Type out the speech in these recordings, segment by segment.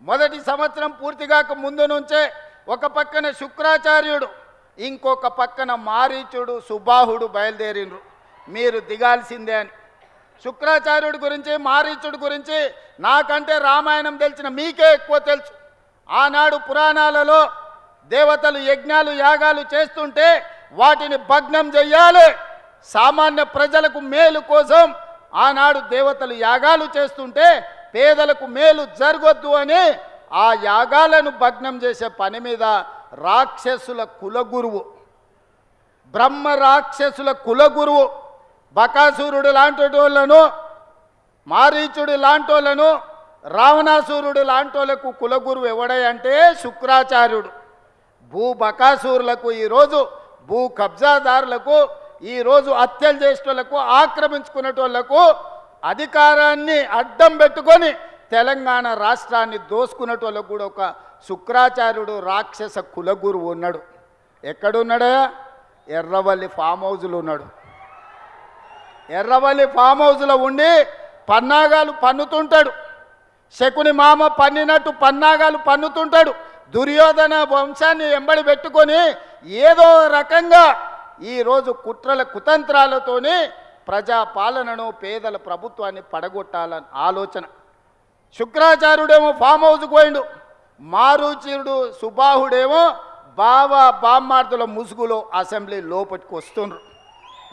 మొదటి సంవత్సరం పూర్తిగాక ముందు నుంచే ఒక పక్కన శుక్రాచార్యుడు ఇంకొక పక్కన మారీచుడు సుబాహుడు బయలుదేరినరు మీరు దిగాల్సిందే అని. శుక్రాచార్యుడి గురించి మారీచుడి గురించి నాకంటే రామాయణం తెలిసిన మీకే ఎక్కువ తెలుసు. ఆనాడు పురాణాలలో దేవతలు యజ్ఞాలు యాగాలు చేస్తుంటే వాటిని భగ్నం చెయ్యాలి, సామాన్య ప్రజలకు మేలు కోసం ఆనాడు దేవతలు యాగాలు చేస్తుంటే పేదలకు మేలు జరగొద్దు అని ఆ యాగాలను భగ్నం చేసే పని మీద రాక్షసుల కులగురువు, బ్రహ్మ రాక్షసుల కులగురువు బకాసురుడు లాంటి వాళ్ళను, మారీచుడు లాంటి వాళ్ళను, రావణాసురుడు లాంటి వాళ్ళకు కులగురువు ఎవడంటే శుక్రాచార్యుడు. భూ బకాసురులకు ఈరోజు భూ కబ్జాదారులకు ఈరోజు హత్యలు చేసేటోళ్లకు ఆక్రమించుకునేటోళ్లకు అధికారాన్ని అడ్డం పెట్టుకొని తెలంగాణ రాష్ట్రాన్ని దోసుకునేటోళ్ళకు కూడా ఒక శుక్రాచార్యుడు రాక్షస కులగురువు ఉన్నాడు. ఎక్కడున్నాడా? ఎర్రవల్లి ఫామ్ హౌజ్లో ఉన్నాడు. ఎర్రవల్లి ఫామ్ హౌజ్లో ఉండి పన్నాగాలు పన్నుతుంటాడు. శకుని మామ పన్నినట్టు పన్నాగాలు పన్నుతుంటాడు. దుర్యోధన వంశాన్ని ఎంబడి పెట్టుకొని ఏదో రకంగా ఈరోజు కుట్రల కుతంత్రాలతోని ప్రజాపాలనను పేదల ప్రభుత్వాన్ని పడగొట్టాలని ఆలోచన. శుక్రాచార్యుడేమో ఫామ్ హౌస్కి పోయిండు, మారీచుడు సుబాహుడేమో బావా బామ్మార్దుల ముసుగులో అసెంబ్లీ లోపలికి వస్తుండ్రు.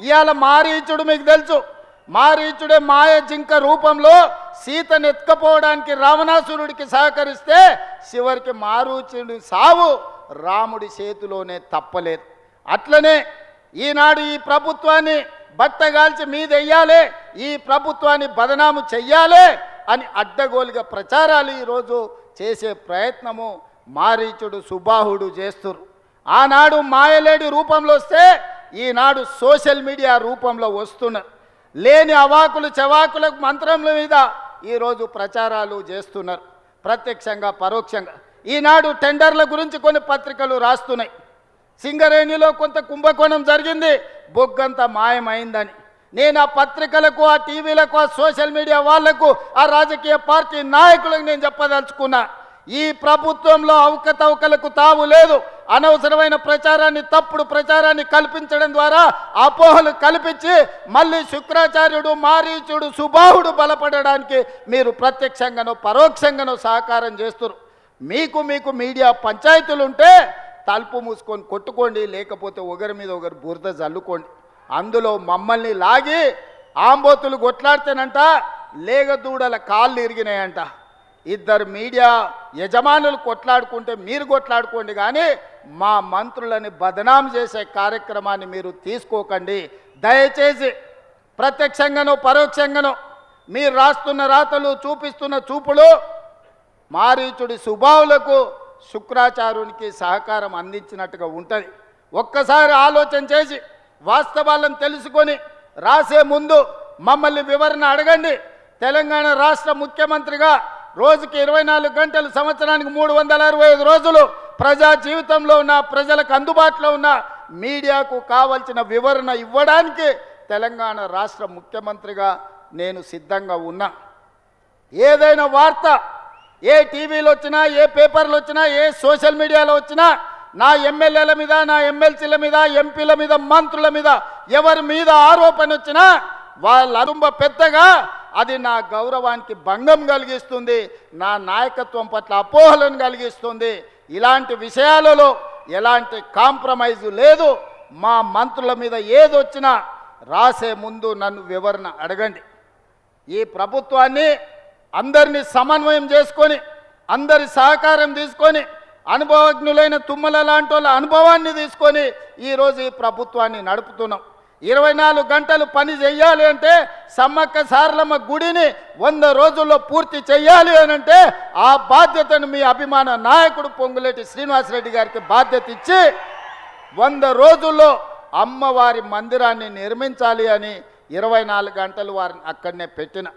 ఇవాళ మారీచుడు మీకు తెలుసు, మారీచుడే మాయ జింక రూపంలో సీతను ఎత్తుకపోవడానికి రావణాసురుడికి సహకరిస్తే చివరికి మారీచుడి సావు రాముడి చేతిలోనే తప్పలేదు. అట్లనే ఈనాడు ఈ ప్రభుత్వాన్ని బట్టగాల్చి మీదెయ్యాలి, ఈ ప్రభుత్వాన్ని బదనాము చెయ్యాలి అని అడ్డగోలుగా ప్రచారాలు ఈరోజు చేసే ప్రయత్నము మారీచుడు సుబాహుడు చేస్తున్నారు. ఆనాడు మాయలేడి రూపంలో వస్తే ఈనాడు సోషల్ మీడియా రూపంలో వస్తున్నారు. లేని అవాకులు చవాకులకు మంత్రముల మీద ఈరోజు ప్రచారాలు చేస్తున్నారు, ప్రత్యక్షంగా పరోక్షంగా. ఈనాడు టెండర్ల గురించి కొన్ని పత్రికలు రాస్తున్నాయి. సింగరేణిలో కొంత కుంభకోణం జరిగింది, బొగ్గంతా మాయమైందని. నేను ఆ పత్రికలకు, ఆ టీవీలకు, ఆ సోషల్ మీడియా వాళ్లకు, ఆ రాజకీయ పార్టీ నాయకులకు నేను చెప్పదలుచుకున్నా, ఈ ప్రభుత్వంలో అవకతవకలకు తావు లేదు. అనవసరమైన ప్రచారాన్ని, తప్పుడు ప్రచారాన్ని కల్పించడం ద్వారా అపోహలు కల్పించి మళ్ళీ శుక్రాచార్యుడు మారీచుడు సుబాహుడు బలపడడానికి మీరు ప్రత్యక్షంగానో పరోక్షంగానో సహకారం చేస్తున్నారు. మీకు మీడియా పంచాయతీలు ఉంటే తలుపు మూసుకొని కొట్టుకోండి, లేకపోతే ఒకరి మీద ఒకరు బురద జల్లుకోండి. అందులో మమ్మల్ని లాగి ఆంబోతులు కొట్లాడితేనంట లేగదూడల కాళ్ళు ఇరిగినాయంట. ఇద్దరు మీడియా యజమానులు కొట్లాడుకుంటే మీరు కొట్లాడుకోండి, కానీ మా మంత్రులని బదనాం చేసే కార్యక్రమాన్ని మీరు తీసుకోకండి. దయచేసి ప్రత్యక్షంగానో పరోక్షంగానో మీరు రాస్తున్న రాతలు, చూపిస్తున్న చూపులు మారీచుడి సుబాహులకు శుక్రాచార్యునికి సహకారం అందించినట్టుగా ఉంటుంది. ఒక్కసారి ఆలోచన చేసి వాస్తవాలను తెలుసుకొని రాసే ముందు మమ్మల్ని వివరణ అడగండి. తెలంగాణ రాష్ట్ర ముఖ్యమంత్రిగా రోజుకి 24 గంటలు, సంవత్సరానికి 365 రోజులు ప్రజా జీవితంలో ఉన్న ప్రజలకు అందుబాటులో ఉన్న మీడియాకు కావలసిన వివరణ ఇవ్వడానికి తెలంగాణ రాష్ట్ర ముఖ్యమంత్రిగా నేను సిద్ధంగా ఉన్నా. ఏదైనా వార్త ఏ టీవీలో వచ్చినా, ఏ పేపర్లో వచ్చినా, ఏ సోషల్ మీడియాలో వచ్చినా నా ఎమ్మెల్యేల మీద, నా ఎమ్మెల్సీల మీద, ఎంపీల మీద, మంత్రుల మీద ఎవరి మీద ఆరోపణ వచ్చినా వాళ్ళ అరుంబ పెద్దగా అది నా గౌరవానికి భంగం కలిగిస్తుంది, నా నాయకత్వం పట్ల అపోహలను కలిగిస్తుంది. ఇలాంటి విషయాలలో ఎలాంటి కాంప్రమైజు లేదు. మా మంత్రుల మీద ఏదొచ్చినా రాసే ముందు నన్ను వివరణ అడగండి. ఈ ప్రభుత్వాన్ని అందరినీ సమన్వయం చేసుకొని, అందరి సహకారం తీసుకొని, అనుభవజ్ఞులైన తుమ్మల లాంటి వాళ్ళ అనుభవాన్ని తీసుకొని ఈరోజు ఈ ప్రభుత్వాన్ని నడుపుతున్నాం. 24 గంటలు పని చెయ్యాలి అంటే, సమ్మక్క సారలమ్మ గుడిని 100 రోజుల్లో పూర్తి చెయ్యాలి అని అంటే ఆ బాధ్యతను మీ అభిమాన నాయకుడు పొంగులేటి శ్రీనివాసరెడ్డి గారికి బాధ్యత ఇచ్చి 100 రోజుల్లో అమ్మవారి మందిరాన్ని నిర్మించాలి అని 24 గంటలు వారిని అక్కడనే పెట్టిన.